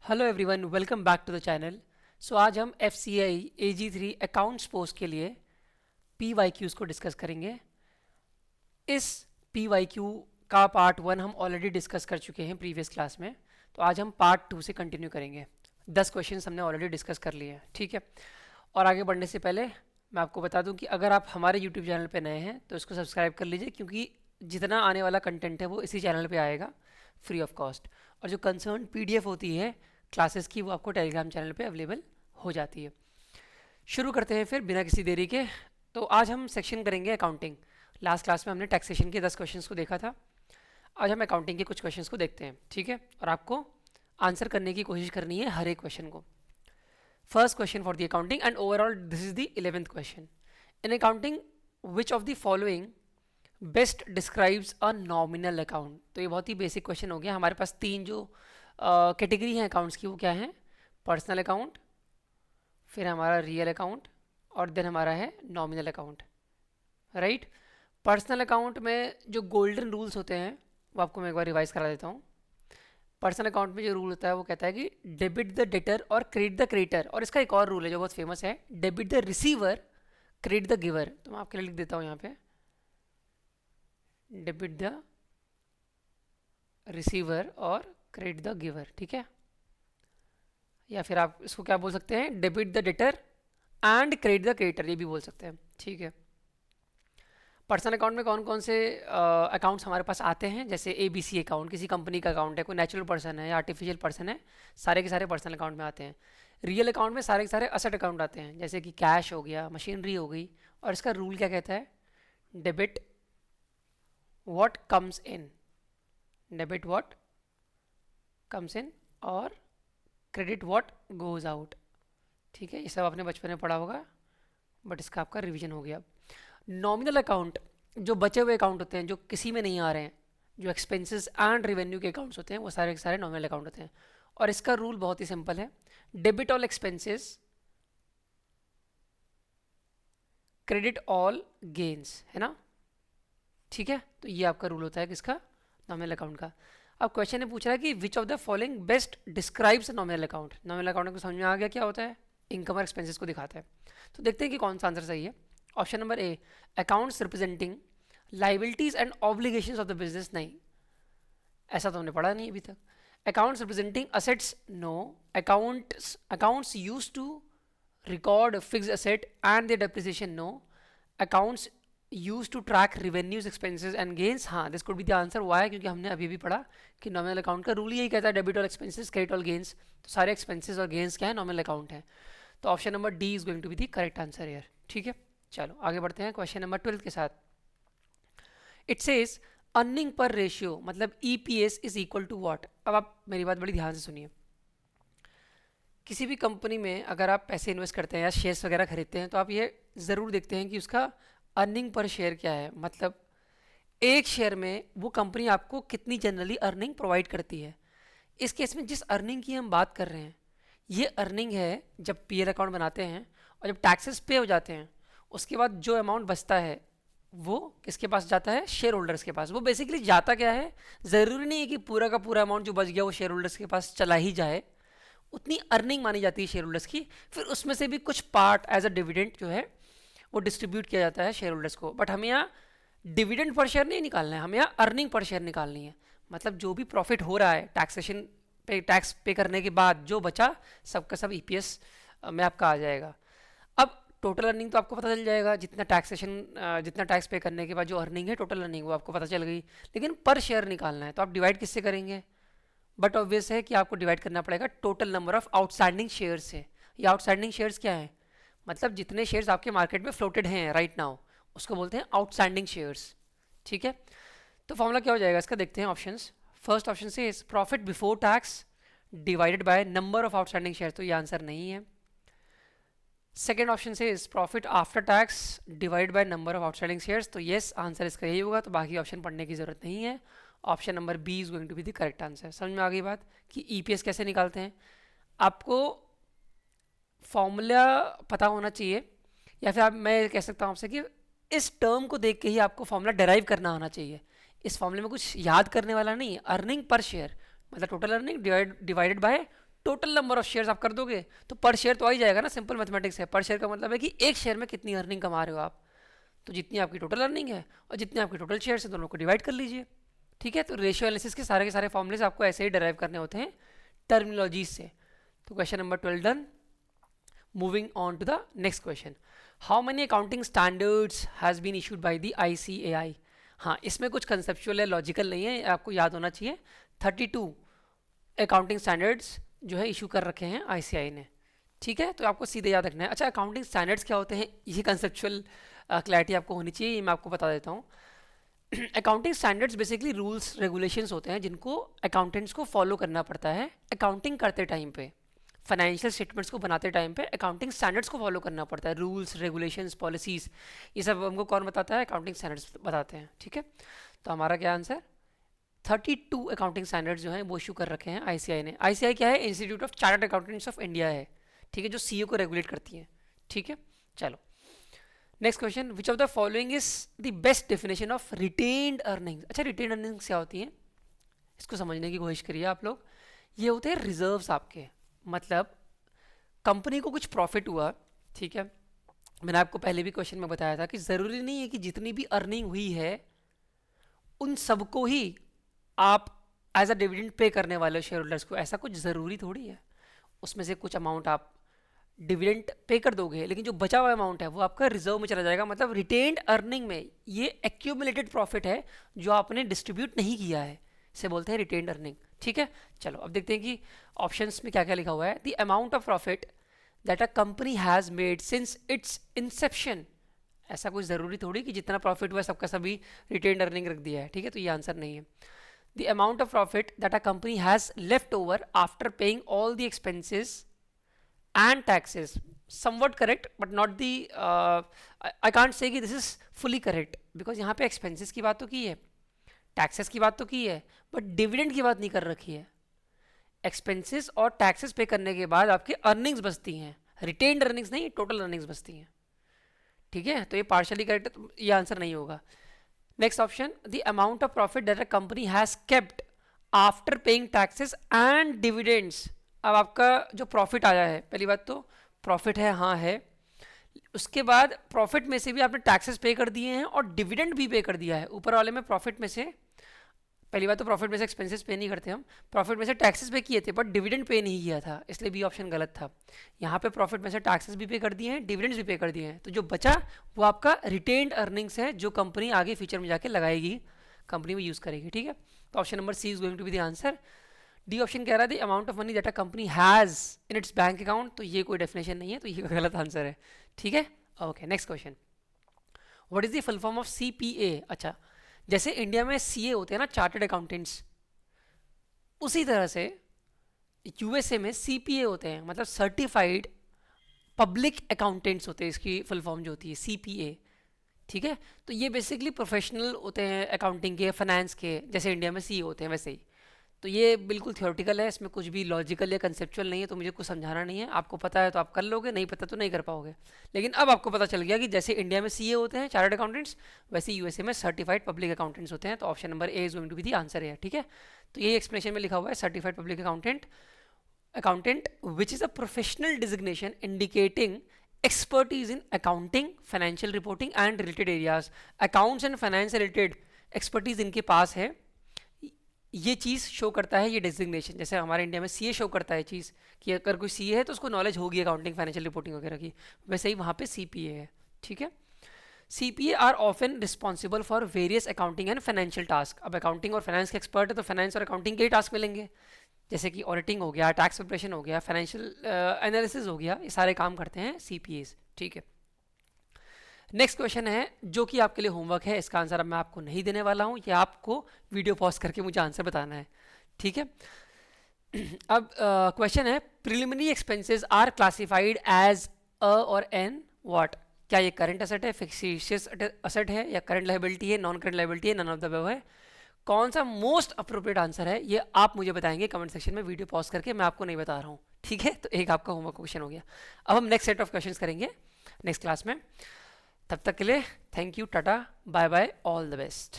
Hello everyone, welcome back to the channel. So आज हम F C I AG3 accounts post के लिए P Y Qs को discuss करेंगे। इस पी वाई क्यू का पार्ट 1 हम ऑलरेडी डिस्कस कर चुके हैं प्रीवियस क्लास में, तो आज हम पार्ट 2 से कंटिन्यू करेंगे। 10 क्वेश्चन हमने ऑलरेडी डिस्कस कर लिए हैं, ठीक है। और आगे बढ़ने से पहले मैं आपको बता दूं कि अगर आप हमारे यूट्यूब चैनल पर नए हैं तो इसको सब्सक्राइब कर लीजिए, क्योंकि जितना आने वाला कंटेंट है वो इसी चैनल पे आएगा फ्री ऑफ कॉस्ट। और जो कंसर्न PDF होती है क्लासेस की, वो आपको टेलीग्राम चैनल पे अवेलेबल हो जाती है। शुरू करते हैं फिर बिना किसी देरी के। तो आज हम सेक्शन करेंगे अकाउंटिंग। लास्ट क्लास में हमने टैक्सेशन के 10 क्वेश्चंस को देखा था। आज हम अकाउंटिंग के कुछ क्वेश्चंस को देखते हैं, ठीक है। और आपको आंसर करने की कोशिश करनी है हर एक क्वेश्चन को। First question for the accounting and overall this is the 11th question. In accounting which of the following best describes a nominal account. तो ये बहुत ही बेसिक क्वेश्चन हो गया। हमारे पास तीन जो कैटेगरी हैं अकाउंट्स की, वो क्या है? पर्सनल अकाउंट, फिर हमारा रियल अकाउंट, और देन हमारा है nominal account, right. Personal account में जो गोल्डन रूल्स होते हैं वो आपको मैं एक बार रिवाइज करा देता हूँ। पर्सनल अकाउंट में जो रूल होता है वो कहता है कि डेबिट द डेटर और क्रेडिट द क्रेडिटर। और इसका एक और रूल है जो बहुत फेमस है, debit the receiver credit the giver. तो मैं आपके लिए लिख देता हूँ यहाँ पे, डेबिट द रिसीवर और क्रेडिट द गिवर, ठीक है। या फिर आप इसको क्या बोल सकते हैं, debit the debtor and credit the creditor, ये भी बोल सकते हैं, ठीक है। पर्सनल अकाउंट में कौन कौन से अकाउंट्स हमारे पास आते हैं? जैसे ABC अकाउंट, किसी कंपनी का अकाउंट है, कोई नेचुरल पर्सन है या आर्टिफिशियल पर्सन है, सारे के सारे पर्सनल अकाउंट में आते हैं। रियल अकाउंट में सारे के सारे असेट अकाउंट आते हैं, जैसे कि कैश हो गया, मशीनरी हो गई। और इसका रूल क्या कहता है? Debit what comes in, debit what comes in और क्रेडिट व्हाट गोज आउट, ठीक है। ये सब आपने बचपन में पढ़ा होगा, बट इसका आपका रिवीजन हो गया। नॉमिनल अकाउंट, जो बचे हुए अकाउंट होते हैं जो किसी में नहीं आ रहे हैं, जो एक्सपेंसेस एंड रेवेन्यू के अकाउंट्स होते हैं, वो सारे के सारे नॉमिनल अकाउंट होते हैं। और इसका रूल बहुत ही सिंपल है, debit all expenses credit all gains, है ना, ठीक है। तो ये आपका रूल होता है किसका? नॉमिनल अकाउंट का। अब क्वेश्चन ने पूछ रहा है कि which of the following best describes nominal account. Nominal account को समझ में आ गया क्या होता है? इनकम और एक्सपेंसेस को दिखाता है। तो देखते हैं कि कौन सा आंसर सही है। Option number A, accounts representing liabilities and obligations of the business. नहीं, ऐसा तो हमने पढ़ा नहीं अभी तक। Accounts representing assets, no. Accounts use to record fixed asset and their depreciation, no. Accounts use to track revenues expenses and gains, हाँ, this could be the answer. Why? क्योंकि हमने अभी भी पढ़ा कि नॉमिनल अकाउंट का रूल यही कहता है, डेबिट और एक्सपेंसेस क्रेडिट और गेन्स। तो सारे एक्सपेंसेस और गेन्स क्या है? नॉमिनल अकाउंट है। तो option number D is going to be the correct answer here, ठीक है। चलो आगे बढ़ते हैं क्वेश्चन नंबर 12 के साथ। It says earning per ratio मतलब EPS is equal to what. अब आप मेरी बात बड़ी ध्यान से सुनिए। किसी भी कंपनी में अगर आप पैसे इन्वेस्ट करते हैं या शेयर्स वगैरह खरीदते हैं, तो आप ये ज़रूर देखते हैं कि उसका अर्निंग पर शेयर क्या है। मतलब एक शेयर में वो कंपनी आपको कितनी जनरली अर्निंग प्रोवाइड करती है। इस केस में जिस अर्निंग की हम बात कर रहे हैं, ये अर्निंग है जब PL अकाउंट बनाते हैं और जब टैक्सेस पे हो जाते हैं, उसके बाद जो अमाउंट बचता है वो किसके पास जाता है? शेयर होल्डर्स के पास। वो बेसिकली जाता क्या है, ज़रूरी नहीं है कि पूरा का पूरा अमाउंट जो बच गया वो शेयर होल्डर्स के पास चला ही जाए। उतनी अर्निंग मानी जाती है शेयर होल्डर्स की, फिर उसमें से भी कुछ पार्ट एज अ डिविडेंड जो है वो डिस्ट्रीब्यूट किया जाता है शेयर होल्डर्स को। बट हमें यहाँ डिविडेंड पर शेयर नहीं निकालना है, हमें यहाँ अर्निंग पर शेयर निकालनी है। मतलब जो भी प्रॉफिट हो रहा है टैक्सेशन पे, टैक्स पे करने के बाद जो बचा सबका सब EPS में आपका आ जाएगा। अब टोटल अर्निंग तो आपको पता चल जाएगा, जितना टैक्सेशन जितना टैक्स पे करने के बाद जो अर्निंग है टोटल अर्निंग वो आपको पता चल गई। लेकिन पर शेयर निकालना है, तो आप डिवाइड किससे करेंगे? बट ऑब्वियस है कि आपको डिवाइड करना पड़ेगा total number of outstanding shares से। ये आउटस्टैंडिंग शेयर्स क्या है? मतलब जितने शेयर्स आपके मार्केट में फ्लोटेड हैं राइट नाउ, उसको बोलते हैं आउटस्टैंडिंग शेयर्स, ठीक है। तो फॉर्मूला क्या हो जाएगा इसका? देखते हैं ऑप्शंस। फर्स्ट ऑप्शन से profit before tax divided by number of outstanding shares, तो ये आंसर नहीं है। सेकेंड ऑप्शन से profit after tax divide by number of outstanding shares, तो येस आंसर इसका यही होगा। तो बाकी ऑप्शन पढ़ने की जरूरत नहीं है। Option number B is going to be the correct answer. समझ में आ गई बात कि EPS कैसे निकालते हैं? आपको फॉर्मूला पता होना चाहिए, या फिर मैं कह सकता हूँ आपसे कि इस टर्म को देख के ही आपको फॉर्मूला डेराइव करना आना चाहिए। इस फॉर्मूले में कुछ याद करने वाला नहीं है। अर्निंग पर शेयर मतलब total earning divided by total number of shares आप कर दोगे तो पर शेयर तो आ ही जाएगा ना, सिंपल मैथमेटिक्स है। पर शेयर का मतलब है कि एक शेयर में कितनी अर्निंग कमा रहे हो आप, तो जितनी आपकी टोटल अर्निंग है और जितने आपके टोटल शेयर्स हैं दोनों को डिवाइड कर लीजिए, ठीक है। तो रेशियो एनालिसिस के सारे फॉर्मूलेस आपको ऐसे ही डराइव करने होते हैं टर्मिनोलॉजीज से। तो question number 12 done. Moving on to the next question, how many accounting standards has been issued by the ICAI। हाँ, इसमें कुछ कंसेप्चुअल है, लॉजिकल नहीं है, आपको याद होना चाहिए। 32 अकाउंटिंग स्टैंडर्ड्स जो है इशू कर रखे हैं ICAI ने, ठीक है। तो आपको सीधे याद रखना है। अच्छा, अकाउंटिंग स्टैंडर्ड्स क्या होते हैं, ये कंसेप्चुअल क्लैरिटी आपको होनी चाहिए, ये मैं आपको बता देता हूँ। Accounting standards basically rules regulations होते हैं जिनको अकाउंटेंट्स को फॉलो करना पड़ता है अकाउंटिंग करते टाइम पे, फाइनेंशियल स्टेटमेंट्स को बनाते टाइम पे अकाउंटिंग स्टैंडर्ड्स को फॉलो करना पड़ता है। रूल्स रेगुलेशंस पॉलिसीज़ ये सब हमको कौन बताता है, अकाउंटिंग स्टैंडर्ड्स बताते हैं, ठीक है। तो हमारा क्या आंसर, 32 अकाउंटिंग स्टैंडर्ड्स जो हैं वो इशू कर रखे हैं ICAI ने। ICAI क्या है, institute of chartered accountants of India है, ठीक है, जो CEO को रेगुलेट करती है, ठीक है। चलो next question, which of the following is the best definition of retained earnings. अच्छा, रिटेन्ड अर्निंग्स क्या होती हैं, इसको समझने की कोशिश करिए आप लोग। ये होते हैं रिजर्व्स आपके, मतलब कंपनी को कुछ प्रॉफिट हुआ, ठीक है। मैंने आपको पहले भी क्वेश्चन में बताया था कि ज़रूरी नहीं है कि जितनी भी अर्निंग हुई है उन सबको ही आप एज अ डिविडेंड पे करने वाले शेयर होल्डर्स को, ऐसा कुछ ज़रूरी थोड़ी है। उसमें से कुछ अमाउंट आप डिविडेंड पे कर दोगे, लेकिन जो बचा हुआ अमाउंट है वो आपका रिजर्व में चला जाएगा। मतलब रिटेन्ड अर्निंग में ये एक्यूमुलेटेड प्रॉफिट है जो आपने डिस्ट्रीब्यूट नहीं किया है, इसे बोलते हैं रिटेन्ड अर्निंग, ठीक है। चलो अब देखते हैं कि ऑप्शंस में क्या क्या लिखा हुआ है। The amount of profit that a company has made since its inception. ऐसा कुछ ज़रूरी थोड़ी कि जितना प्रॉफिट हुआ सबका सभी रिटेन्ड अर्निंग रख दिया है, ठीक है, तो ये आंसर नहीं है। The amount of profit that a company has left over after paying all the expenses and taxes, somewhat correct but not the I can't say कि this is fully correct because यहाँ पे expenses की बात तो की है, taxes की बात तो की है, but dividend की बात नहीं कर रखी है। expenses और taxes पे करने के बाद आपकी earnings बचती हैं, retained earnings नहीं, total earnings बचती हैं, ठीक है। तो ये partially correct है, तो ये आंसर नहीं होगा। next option, the amount of profit that a company has kept after paying taxes and dividends। अब आपका जो प्रॉफिट आया है, पहली बात तो प्रॉफिट है, हाँ है, उसके बाद प्रॉफिट में से भी आपने टैक्सेस पे कर दिए हैं और डिविडेंड भी पे कर दिया है। ऊपर वाले में प्रॉफिट में से, पहली बात तो प्रॉफिट में से एक्सपेंसेस पे नहीं करते हम, प्रॉफिट में से टैक्सेस पे किए थे बट डिविडेंड पे नहीं किया था, इसलिए बी ऑप्शन गलत था। यहाँ पे प्रॉफिट में से टैक्सेस भी पे कर दिए हैं, डिविडेंड्स भी पे कर दिए हैं, तो जो बचा वो आपका रिटेन्ड अर्निंग्स है जो कंपनी आगे फ्यूचर में जाके लगाएगी, कंपनी में यूज़ करेगी, ठीक है। तो option number C is going to be the answer. D option कह रहा है amount of money that a company has in its bank account, तो ये कोई डेफिनेशन नहीं है, तो ये गलत आंसर है, ठीक है। Okay next question, what is the full form of CPA। अच्छा, जैसे इंडिया में CA होते हैं ना, चार्टर्ड अकाउंटेंट्स, उसी तरह से USA में CPA होते हैं, मतलब सर्टिफाइड पब्लिक अकाउंटेंट्स होते हैं, इसकी फुल फॉर्म जो होती है CPA, ठीक है। तो ये बेसिकली प्रोफेशनल होते हैं अकाउंटिंग के, फाइनेंस के, जैसे इंडिया में CA होते हैं वैसे ही। तो ये बिल्कुल थियोरेटिकल है, इसमें कुछ भी लॉजिकल या कंसेप्चुअल नहीं है, तो मुझे कुछ समझाना नहीं है। आपको पता है तो आप कर लोगे, नहीं पता तो नहीं कर पाओगे। लेकिन अब आपको पता चल गया कि जैसे इंडिया में CA होते हैं चार्टर्ड अकाउंटेंट्स, वैसे USA में सर्टिफाइड पब्लिक अकाउंटेंट्स होते हैं। तो option number A is going to be the answer है, ठीक है। तो ये एक्सप्लेनेशन में लिखा हुआ है, certified public accountant which is a professional designation indicating expertise in accounting, financial reporting and related areas. Accounts and finance related expertise इनके पास है, ये चीज़ शो करता है ये डेजिग्नेशन। जैसे हमारे इंडिया में CA शो करता है चीज़ कि अगर कोई CA है तो उसको नॉलेज होगी अकाउंटिंग, फाइनेंशियल रिपोर्टिंग वगैरह की, वैसे ही वहाँ पे CPA है, ठीक है। CPA are often responsible for various accounting and financial task. अब अकाउंटिंग और फाइनेंस के एक्सपर्ट है तो फाइनेंस और अकाउंटिंग के ही टास्क मिलेंगे, जैसे कि ऑडिटिंग हो गया, टैक्स प्रिपरेशन हो गया, फाइनेंशियल एनालिसिस हो गया, ये सारे काम करते हैं CPAs, ठीक है। नेक्स्ट क्वेश्चन है जो कि आपके लिए होमवर्क है, इसका आंसर अब मैं आपको नहीं देने वाला हूँ, ये आपको वीडियो पॉज करके मुझे आंसर बताना है, ठीक है। अब क्वेश्चन है, preliminary expenses are classified as a और एन व्हाट। क्या ये करंट असेट है, फिक्सिशियस असेट है, या करंट लायबिलिटी है, नॉन करंट लायबिलिटी है, नन ऑफ द अबव है। कौन सा मोस्ट अप्रोप्रिएट आंसर है ये आप मुझे बताएंगे कमेंट सेक्शन में, वीडियो पॉज करके, मैं आपको नहीं बता रहा हूँ, ठीक है। तो एक आपका होमवर्क क्वेश्चन हो गया। अब हम नेक्स्ट सेट ऑफ क्वेश्चंस करेंगे नेक्स्ट क्लास में। तब तक के लिए thank you, tata, bye bye, all the best.